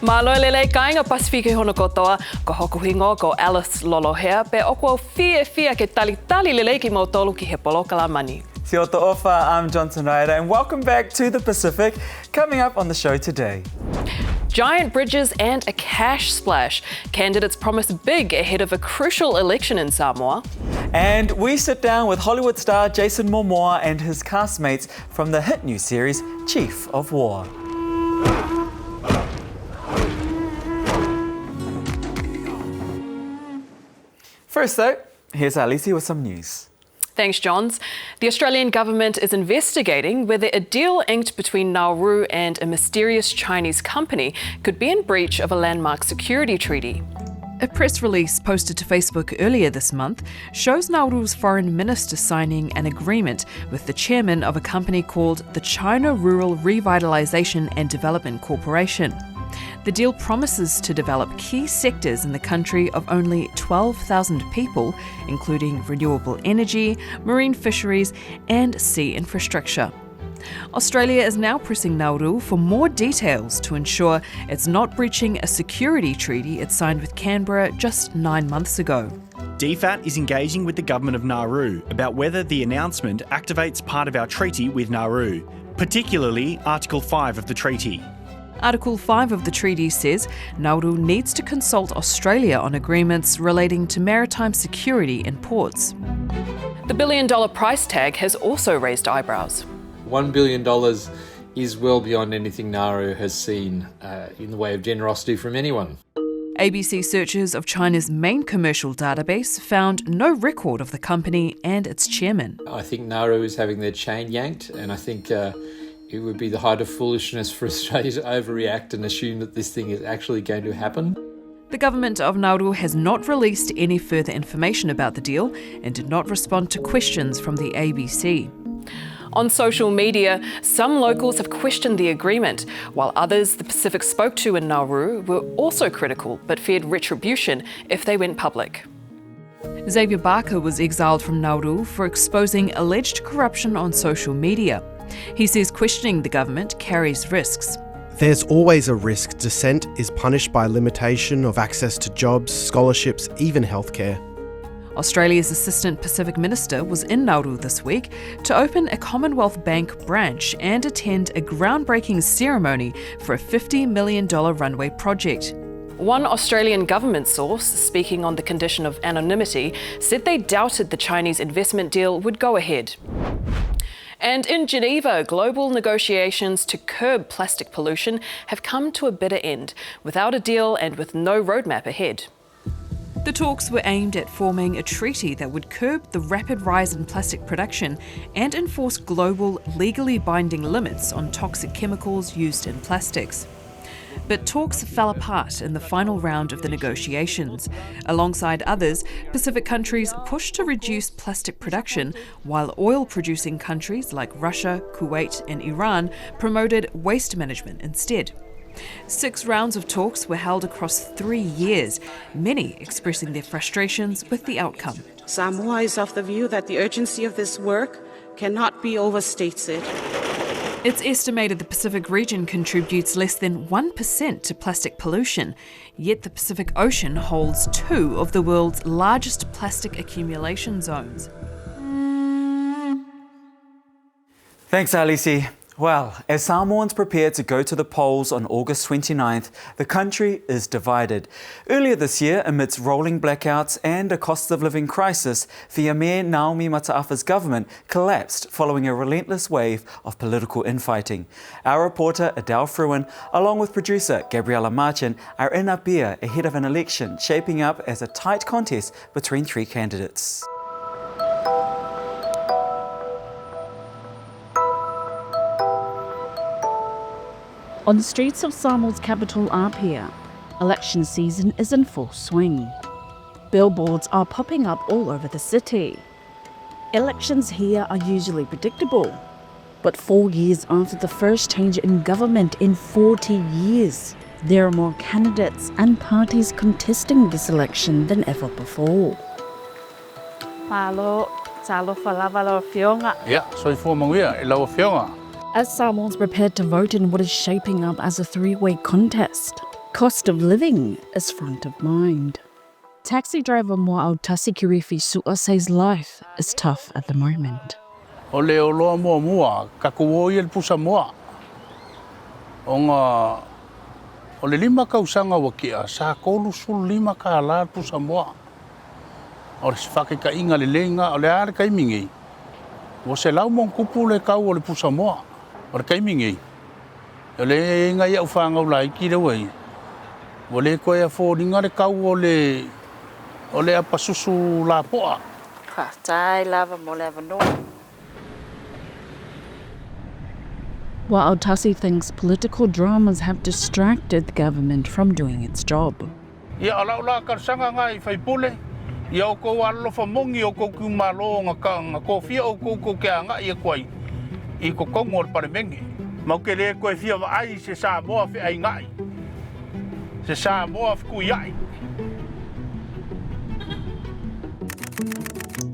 Malo lele kainga Pasifiki hono kotoa, ko hokuhingo ko Alice Lolohea, pe okwo fia ke tali lele ki mo tolu ki he polokala mani. Kia ora ofa, I'm Johnson Raela and welcome back to the Pacific. Coming up on the show today. Giant bridges and a cash splash. Candidates promise big ahead of a crucial election in Samoa. And we sit down with Hollywood star Jason Momoa and his castmates from the hit new series Chief of War. First though, here's Alice with some news. Thanks, Johns. The Australian government is investigating whether a deal inked between Nauru and a mysterious Chinese company could be in breach of a landmark security treaty. A press release posted to Facebook earlier this month shows Nauru's foreign minister signing an agreement with the chairman of a company called the China Rural Revitalisation and Development Corporation. The deal promises to develop key sectors in the country of only 12,000 people, including renewable energy, marine fisheries and sea infrastructure. Australia is now pressing Nauru for more details to ensure it's not breaching a security treaty it signed with Canberra just 9 months ago. DFAT is engaging with the government of Nauru about whether the announcement activates part of our treaty with Nauru, particularly Article 5 of the treaty. Article 5 of the treaty says Nauru needs to consult Australia on agreements relating to maritime security in ports. The billion-dollar price tag has also raised eyebrows. $1 billion is well beyond anything Nauru has seen in the way of generosity from anyone. ABC searches of China's main commercial database found no record of the company and its chairman. I think Nauru is having their chain yanked, and I think it would be the height of foolishness for Australia to overreact and assume that this thing is actually going to happen. The government of Nauru has not released any further information about the deal and did not respond to questions from the ABC. On social media, some locals have questioned the agreement, while others the Pacific spoke to in Nauru were also critical but feared retribution if they went public. Xavier Barker was exiled from Nauru for exposing alleged corruption on social media. He says questioning the government carries risks. There's always a risk dissent is punished by limitation of access to jobs, scholarships, even healthcare. Australia's Assistant Pacific Minister was in Nauru this week to open a Commonwealth Bank branch and attend a groundbreaking ceremony for a $50 million runway project. One Australian government source, speaking on the condition of anonymity, said they doubted the Chinese investment deal would go ahead. And in Geneva, global negotiations to curb plastic pollution have come to a bitter end, without a deal and with no roadmap ahead. The talks were aimed at forming a treaty that would curb the rapid rise in plastic production and enforce global, legally binding limits on toxic chemicals used in plastics. But talks fell apart in the final round of the negotiations. Alongside others, Pacific countries pushed to reduce plastic production, while oil-producing countries like Russia, Kuwait and Iran promoted waste management instead. 6 rounds of talks were held across 3 years, many expressing their frustrations with the outcome. Samoa is of the view that the urgency of this work cannot be overstated. It's estimated the Pacific region contributes less than 1% to plastic pollution, yet the Pacific Ocean holds 2 of the world's largest plastic accumulation zones. Thanks, Alice. Well, as Samoans prepare to go to the polls on August 29th, the country is divided. Earlier this year, amidst rolling blackouts and a cost of living crisis, Fiamē Naomi Mataʻafa's government collapsed following a relentless wave of political infighting. Our reporter Adele Fruin, along with producer Gabriella Marchin, are in Apia ahead of an election shaping up as a tight contest between 3 candidates. On the streets of Samoa's capital Apia, election season is in full swing. Billboards are popping up all over the city. Elections here are usually predictable, but 4 years after the first change in government in 40 years, there are more candidates and parties contesting this election than ever before. Malo, talo falava fionga. Yeah, soy fumanguia, ilo fionga. As Samoans prepare to vote in what is shaping up as a 3-way contest, Cost of living is front of mind. Taxi driver Muagututia Ioana Chan Mow says life is tough at the moment. O le o loa mua, kakuo i le pusa mua. O le 5 kausanga wakia, sa kolu sul 5 ka la pusa mua. O le sifake ka inga le lenga, o le are kaimingi. O se lau mon kupu le kau o le pusa mua, o le kaimingi. O le inga ia ufanga ulai ki le wei. O le koe a fōringa le kau o le apasusu la poa. Ka tai lava mo le avanoa. Muagututia thinks political dramas have distracted the government from doing its job. Ia ala ula karsanga ngai faipule. Ia o kou alo whamongi o kou kumalo ngā kōwhia o kou kia ngā ia koe i ko kongo le paremengi. Mau ke le koe whia wa ai se Samoa whi ai ngai. Se Samoa whi kui ai.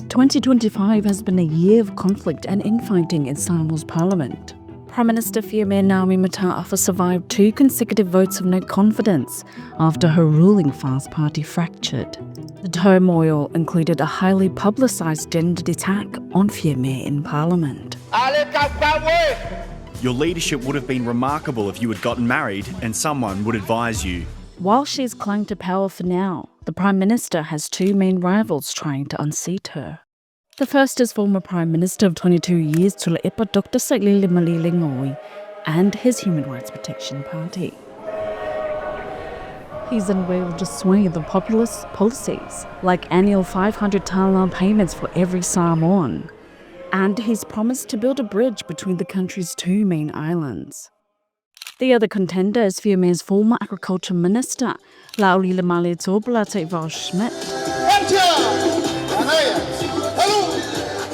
2025 has been a year of conflict and infighting in Samoa's parliament. Prime Minister Fiamē Naomi Mataʻafa survived 2 consecutive votes of no confidence after her ruling Fast Party fractured. The turmoil included a highly publicised gendered attack on Fiamē in Parliament. Your leadership would have been remarkable if you had gotten married and someone would advise you. While she's clung to power for now, the Prime Minister has 2 main rivals trying to unseat her. The first is former Prime Minister of 22 years Tuilaʻepa Saʻilele Malielegaoi and his Human Rights Protection Party. He's unveiled to sway the populist policies, like annual 500 tala payments for every Samoan. And he's promised to build a bridge between the country's 2 main islands. The other contender is Fiamé's former Agriculture Minister, Laulila Malietopola Schmidt.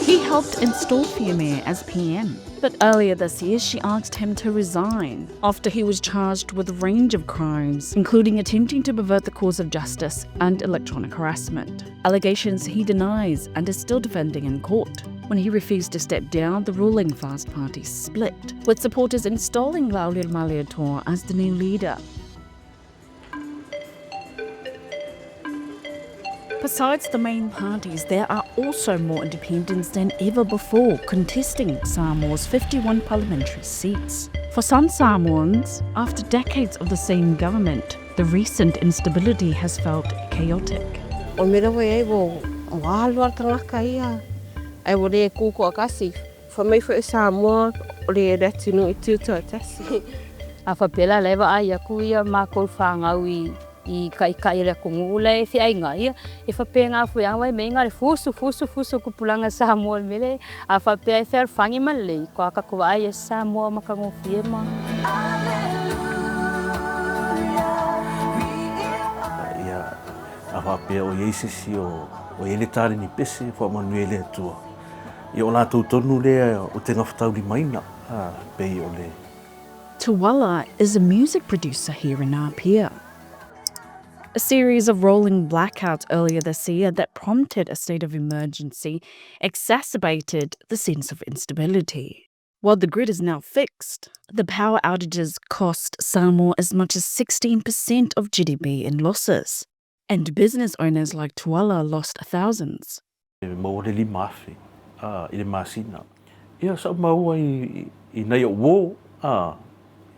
He helped install Fiamē as PM, but earlier this year she asked him to resign after he was charged with a range of crimes, including attempting to pervert the course of justice and electronic harassment. Allegations he denies and is still defending in court. When he refused to step down, the ruling Fast Party split, with supporters installing Laulila Malietopola as the new leader. Besides the main parties, there are also more independents than ever before contesting Samoa's 51 parliamentary seats. For some Samoans, after decades of the same government, the recent instability has felt chaotic. O mera wai wo walo tangaka ia. Ai wo le kuku akasi. For me for Samoa o le retinu I tuto tasi. A whapela lewa ai aku ia mākou whāngau I kai le kongule fi ai ngai e fa pe nga fu yang wai me nga le fusu ku pulanga Samoa mele a fa pe fer fangi male ko ka ko ai Samoa makango fiema ia a fa pe o yeisi o ele tari ni pese fo manuele tu I o la tu tonu le o te ngafutau li maina pe o le. Tuilaʻepa is a music producer here in Apia. A series of rolling blackouts earlier this year that prompted a state of emergency exacerbated the sense of instability. While the grid is now fixed, the power outages cost Samoa as much as 16% of GDP in losses, and business owners like Tuilaʻepa lost thousands. Mo le mafi I masina. Ia sa mau I nei o wo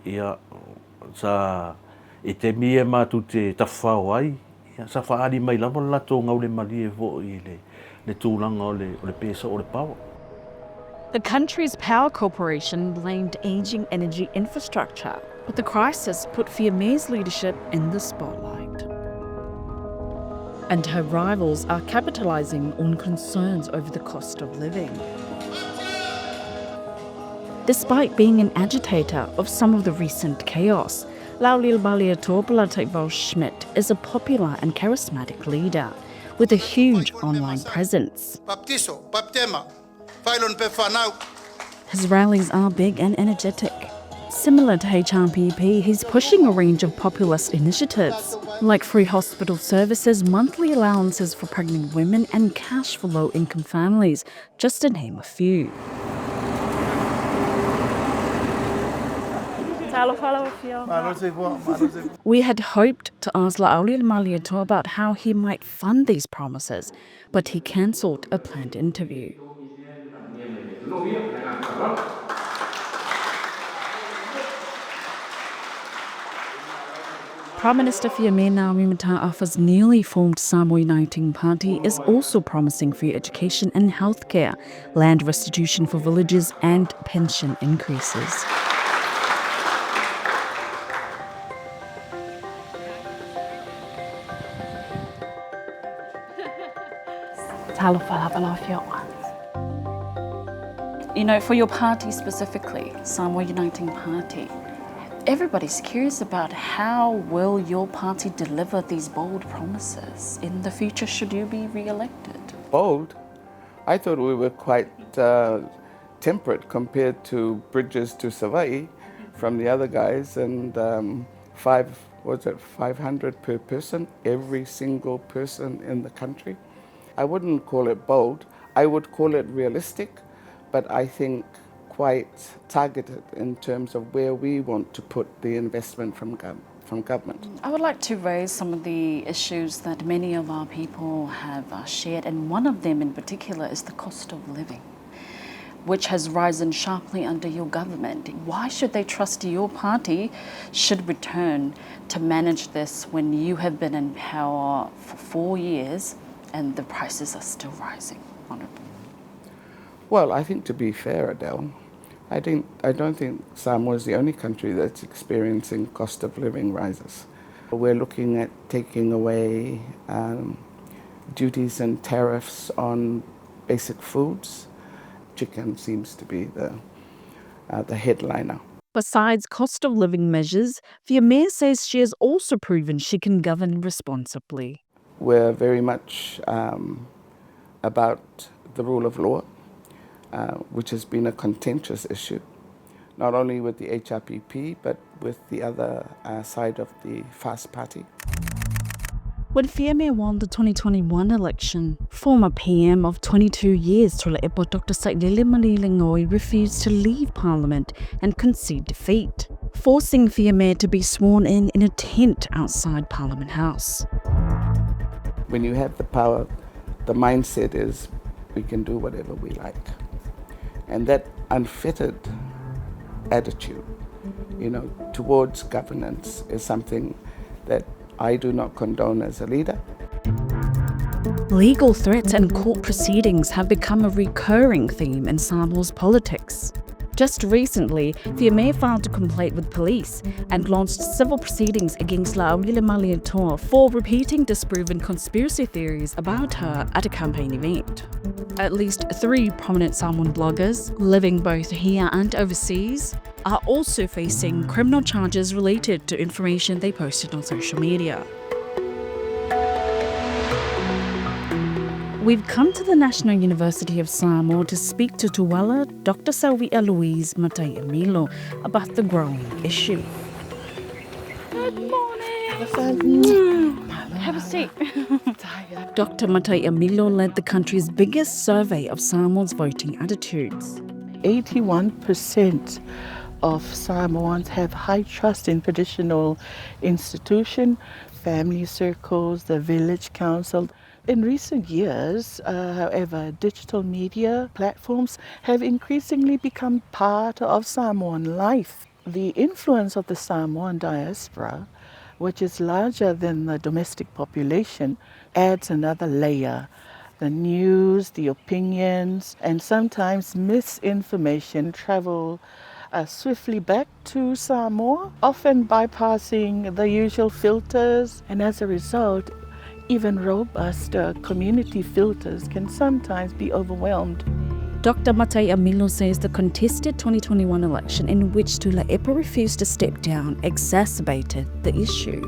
ia sa I te mia mātu te tawhao ai, sa whaari mai lama lato ngau le mali e vo I le tūlanga o le pesa o le pawa. The country's power corporation blamed aging energy infrastructure, but the crisis put Fiamé's leadership in the spotlight. And her rivals are capitalising on concerns over the cost of living. Despite being an agitator of some of the recent chaos, Laulila Malietopola Schmidt is a popular and charismatic leader with a huge online presence. His rallies are big and energetic. Similar to HRPP, he's pushing a range of populist initiatives, like free hospital services, monthly allowances for pregnant women, and cash for low-income families, just to name a few. We had hoped to ask Laʻaulile Malietoa about how he might fund these promises, but he cancelled a planned interview. Prime Minister Fiamē Naomi Mataʻafa's newly formed Samoa Uniting Party is also promising free education and healthcare, land restitution for villages, and pension increases. You know, for your party specifically, Samoa Uniting Party, everybody's curious about how will your party deliver these bold promises in the future should you be re-elected? Bold? I thought we were quite temperate compared to bridges to Saui'a from the other guys, and 500 per person, every single person in the country. I wouldn't call it bold, I would call it realistic, but I think quite targeted in terms of where we want to put the investment from government. I would like to raise some of the issues that many of our people have shared, and one of them in particular is the cost of living, which has risen sharply under your government. Why should they trust your party should return to manage this when you have been in power for 4 years and the prices are still rising? Well, I think to be fair, Adele, I don't think Samoa is the only country that's experiencing cost of living rises. We're looking at taking away duties and tariffs on basic foods. Chicken seems to be the headliner. Besides cost of living measures, Fiamē says she has also proven she can govern responsibly. We're very much about the rule of law, which has been a contentious issue, not only with the HRPP, but with the other side of the FAST party. When Fiamē won the 2021 election, former PM of 22 years Tuilaʻepa Dr. Saʻilele Malielegaoi refused to leave Parliament and concede defeat, forcing Fiamē to be sworn in a tent outside Parliament House. When you have the power, the mindset is we can do whatever we like. And that unfettered attitude, towards governance is something that I do not condone as a leader. Legal threats and court proceedings have become a recurring theme in Samoa's politics. Just recently, Fiamē filed a complaint with police and launched civil proceedings against Laʻaulile Malietoa for repeating disproven conspiracy theories about her at a campaign event. At least 3 prominent Samoan bloggers, living both here and overseas, are also facing criminal charges related to information they posted on social media. We've come to the National University of Samoa to speak to Tuala, Dr. Saui'a Louise Mataia Milo about the growing issue. Good morning. Have a seat. Dr. Mataia Milo led the country's biggest survey of Samoans' voting attitudes. 81% of Samoans have high trust in traditional institutions, family circles, the village council. In recent years, however, digital media platforms have increasingly become part of Samoan life. The influence of the Samoan diaspora, which is larger than the domestic population, adds another layer. The news, the opinions, and sometimes misinformation travel swiftly back to Samoa, often bypassing the usual filters, and as a result, even robust community filters can sometimes be overwhelmed. Dr. Mataia Milo says the contested 2021 election in which Tuilaʻepa refused to step down exacerbated the issue.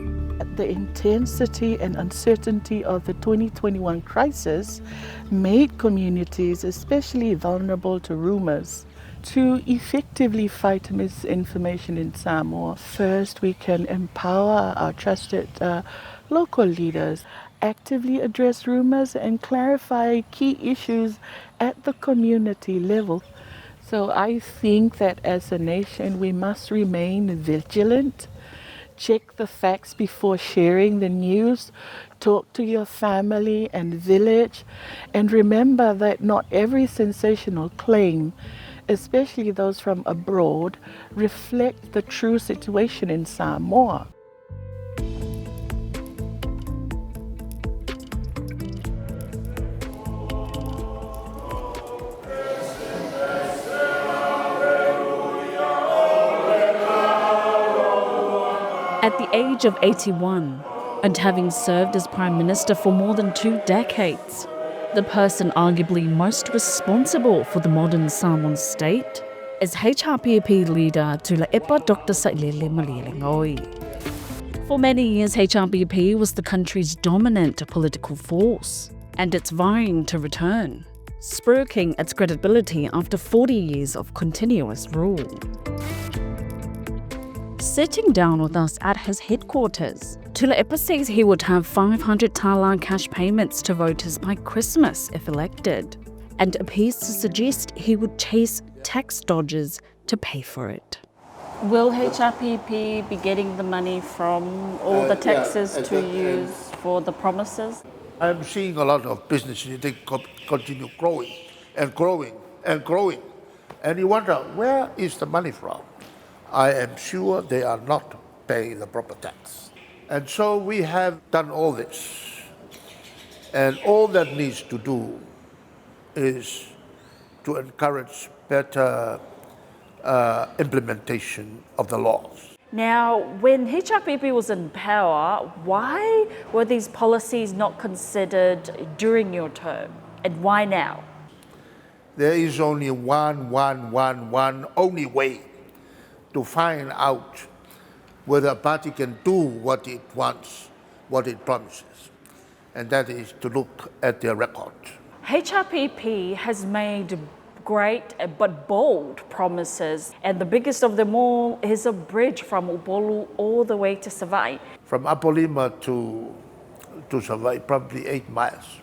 The intensity and uncertainty of the 2021 crisis made communities especially vulnerable to rumors. To effectively fight misinformation in Samoa, first we can empower our trusted local leaders, actively address rumors and clarify key issues at the community level. So I think that as a nation we must remain vigilant, check the facts before sharing the news, talk to your family and village, and remember that not every sensational claim, especially those from abroad, reflect the true situation in Samoa. At the age of 81, and having served as Prime Minister for more than 2 decades, the person arguably most responsible for the modern Samoan state is HRPP leader Tuilaʻepa Dr. Saʻilele Malielegaoi. For many years, HRPP was the country's dominant political force, and it's vying to return, spruiking its credibility after 40 years of continuous rule. Sitting down with us at his headquarters, Tuilaʻepa says he would have 500 tala cash payments to voters by Christmas if elected, and appears to suggest he would chase tax dodgers to pay for it. Will HRPP be getting the money from all the taxes to use for the promises? I'm seeing a lot of businesses, they continue growing and growing and growing. And you wonder, where is the money from? I am sure they are not paying the proper tax. And so we have done all this. And all that needs to do is to encourage better implementation of the laws. Now, when HRPP was in power, why were these policies not considered during your term? And why now? There is only one only way to find out whether a party can do what it wants, what it promises. And that is to look at their record. HRPP has made great but bold promises, and the biggest of them all is a bridge from Upolu all the way to Saui'a. From Apolima to Saui'a, probably 8 miles.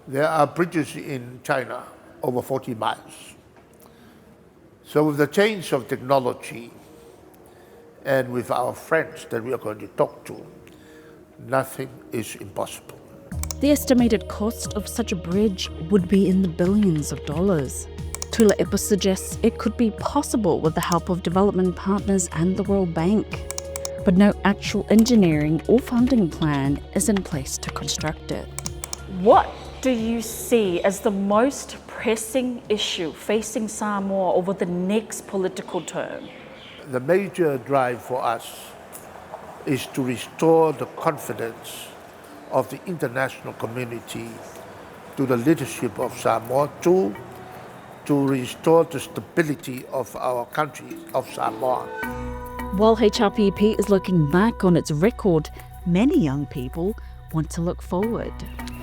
There are bridges in China over 40 miles. So with the change of technology and with our friends that we are going to talk to, nothing is impossible. The estimated cost of such a bridge would be in the billions of dollars. Tuilaʻepa suggests it could be possible with the help of development partners and the World Bank, but no actual engineering or funding plan is in place to construct it. What do you see as the most pressing issue facing Samoa over the next political term? The major drive for us is to restore the confidence of the international community to the leadership of Samoa, to restore the stability of our country, of Samoa. While HRPP is looking back on its record, many young people want to look forward.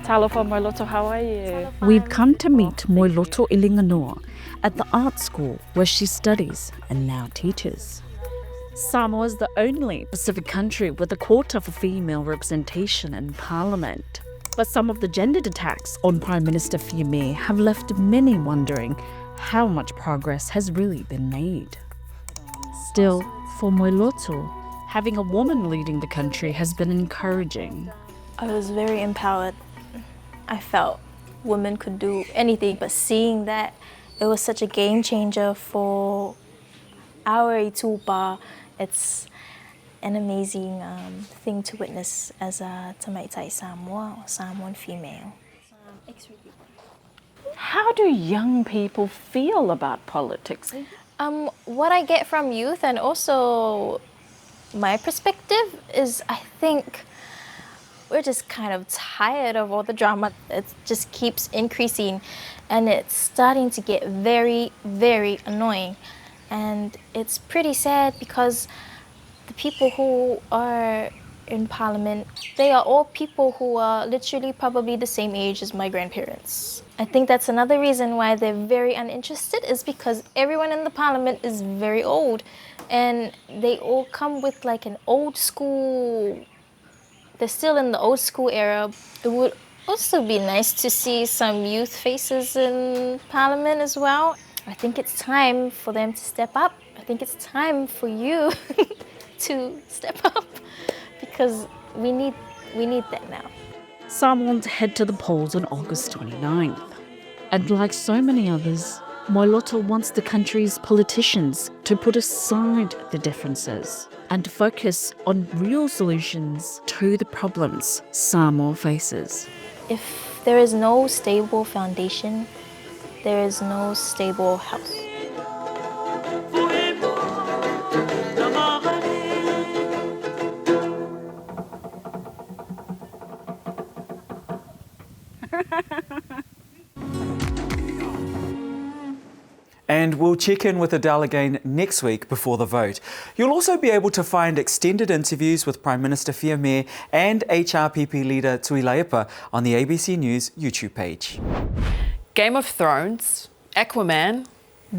Talofa Moiloto, how are you? We've come to meet Moiloto Ilinganua at the art school where she studies and now teaches. Samoa is the only Pacific country with a quota for female representation in Parliament. But some of the gendered attacks on Prime Minister Fiamē have left many wondering how much progress has really been made. Still, for Moiloto, having a woman leading the country has been encouraging. I was very empowered. I felt women could do anything, but seeing that it was such a game changer for our itupa, it's an amazing thing to witness as a Tamaitai Samoa or Samoan female. How do young people feel about politics? What I get from youth and also my perspective is I think we're just kind of tired of all the drama. It just keeps increasing and it's starting to get very, very annoying. And it's pretty sad because the people who are in Parliament, they are all people who are literally probably the same age as my grandparents. I think that's another reason why they're very uninterested is because everyone in the Parliament is very old and they all come with like an old school. They're still in the old school era. It would also be nice to see some youth faces in Parliament as well. I think it's time for them to step up. I think it's time for you to step up because we need that now. Samoans head to the polls on August 29th. And like so many others, Moilota wants the country's politicians to put aside the differences and focus on real solutions to the problems Samoa faces. If there is no stable foundation, there is no stable house. And we'll check in with Adele again next week before the vote. You'll also be able to find extended interviews with Prime Minister Fiamē and HRPP leader Tuilaʻepa on the ABC News YouTube page. Game of Thrones, Aquaman,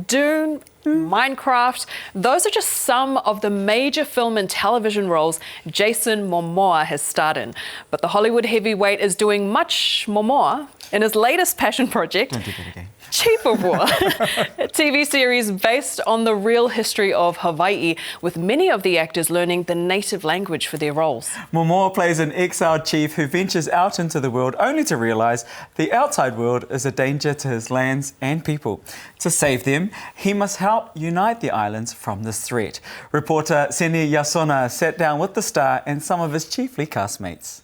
Dune, Minecraft, those are just some of the major film and television roles Jason Momoa has starred in. But the Hollywood heavyweight is doing much more in his latest passion project, Don't do that again. Chief of War, a TV series based on the real history of Hawaii, with many of the actors learning the native language for their roles. Momoa plays an exiled chief who ventures out into the world only to realise the outside world is a danger to his lands and people. To save them, he must help unite the islands from this threat. Reporter Seni Yasona sat down with the star and some of his chiefly castmates.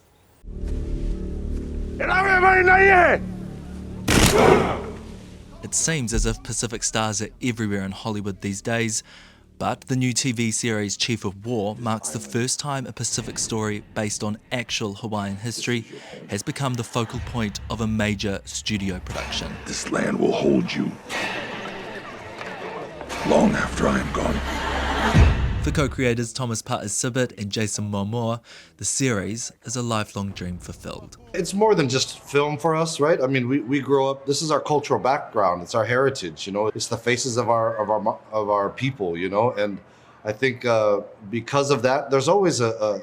It seems as if Pacific stars are everywhere in Hollywood these days, but the new TV series Chief of War marks the first time a Pacific story based on actual Hawaiian history has become the focal point of a major studio production. This land will hold you long after I am gone. For co-creators Thomas Pa'asibit and Jason Momoa, the series is a lifelong dream fulfilled. It's more than just film for us, right? I mean, we grow up, this is our cultural background, it's our heritage, you know, it's the faces of our people, you know, and I think because of that, there's always a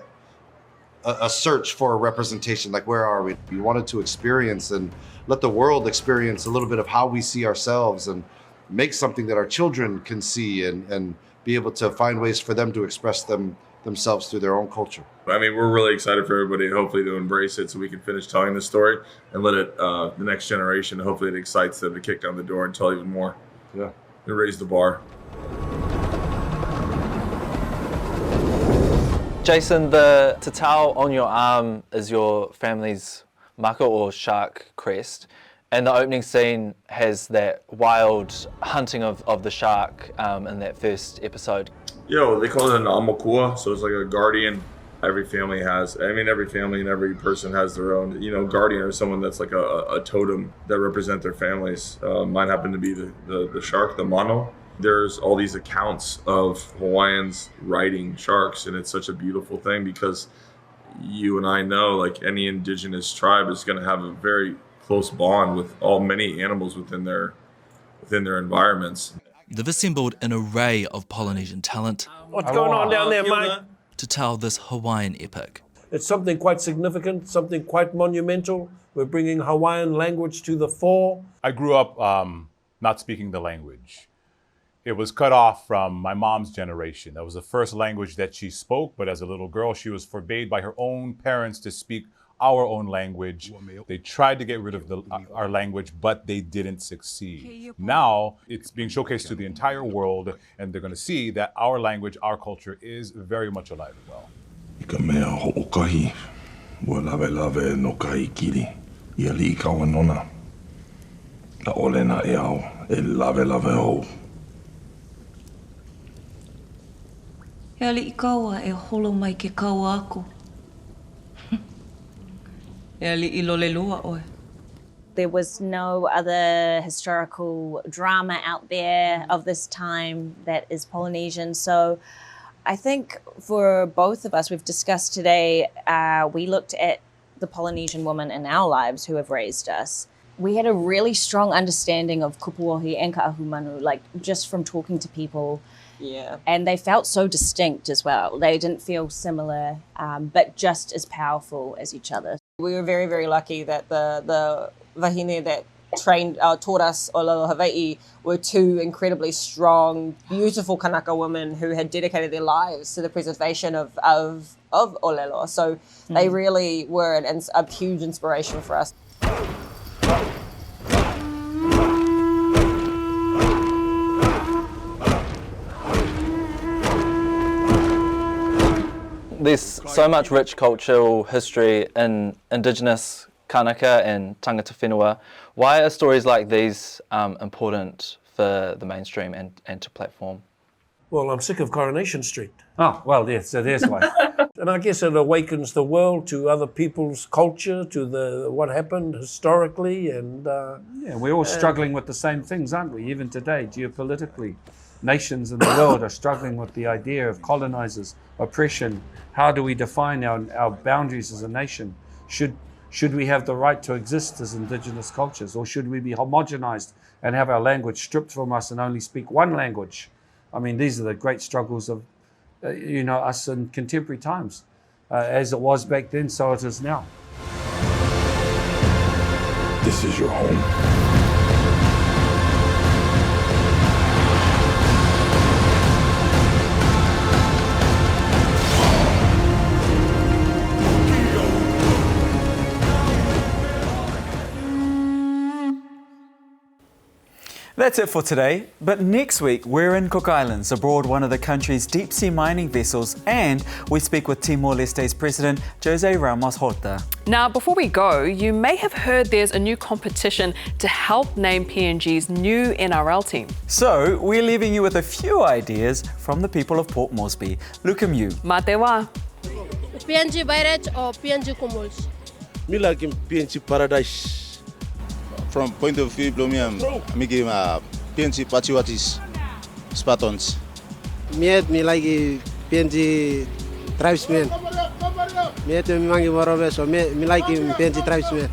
search for a representation, like where are we? We wanted to experience and let the world experience a little bit of how we see ourselves and make something that our children can see and be able to find ways for them to express themselves through their own culture. I mean, we're really excited for everybody, hopefully, to embrace it so we can finish telling the story and let it, the next generation, hopefully it excites them to kick down the door and tell even more. Yeah. And raise the bar. Jason, the tatau on your arm is your family's maka or shark crest. And the opening scene has that wild hunting of the shark in that first episode. They call it an amakua, so it's like a guardian. Every family has, every family and every person has their own, guardian or someone that's like a totem that represent their families. Mine happened to be the shark, the mano. There's all these accounts of Hawaiians riding sharks, and it's such a beautiful thing because you and I know, like any indigenous tribe is going to have a very close bond with many animals within their environments. They've assembled an array of Polynesian talent. What's going on down there, mate? To tell this Hawaiian epic. It's something quite significant, something quite monumental. We're bringing Hawaiian language to the fore. I grew up not speaking the language. It was cut off from my mom's generation. That was the first language that she spoke, but as a little girl, she was forbade by her own parents to speak our own language. They tried to get rid of our language, but they didn't succeed. Now it's being showcased to the entire world, and they're going to see that our language, our culture is very much alive and well. Ka mea ho'okahi, ua lawe no kai kiri, ia li kaua nona. Na ole na e au, e lawe ho. Hea li kaua e holo mai ke kaua ako. There was no other historical drama out there of this time that is Polynesian. So I think for both of us, we've discussed today, we looked at the Polynesian women in our lives who have raised us. We had a really strong understanding of kupuohi and ka'ahumanu, like just from talking to people. Yeah. And they felt so distinct as well. They didn't feel similar, but just as powerful as each other. We were very, very lucky that the wahine that taught us Olelo Hawaii were two incredibly strong, beautiful Kanaka women who had dedicated their lives to the preservation of Olelo. So they really were a huge inspiration for us. There's so much rich cultural history in Indigenous Kanaka and tangata whenua. Why are stories like these important for the mainstream and to platform? Well, I'm sick of Coronation Street. Oh, well, yes, so there's one. And I guess it awakens the world to other people's culture, to what happened historically. And yeah, we're all struggling with the same things, aren't we? Even today, geopolitically. Nations in the world are struggling with the idea of colonizers, oppression. How do we define our boundaries as a nation? Should we have the right to exist as Indigenous cultures, or should we be homogenized and have our language stripped from us and only speak one language? I mean, these are the great struggles of us in contemporary times. As it was back then, so it is now. This is your home. That's it for today, but next week we're in Cook Islands, aboard one of the country's deep-sea mining vessels, and we speak with Timor-Leste's President, Jose Ramos Horta. Now, before we go, you may have heard there's a new competition to help name PNG's new NRL team. So, we're leaving you with a few ideas from the people of Port Moresby. Lukamu. Matewa. PNG Bairet or PNG Kumuls? Me like PNG Paradise. From point of view, me give PNG Pachiwatis Spartans. Me like PNG Tribesmen. Me mangi Morobe, so me like PNG Tribesmen.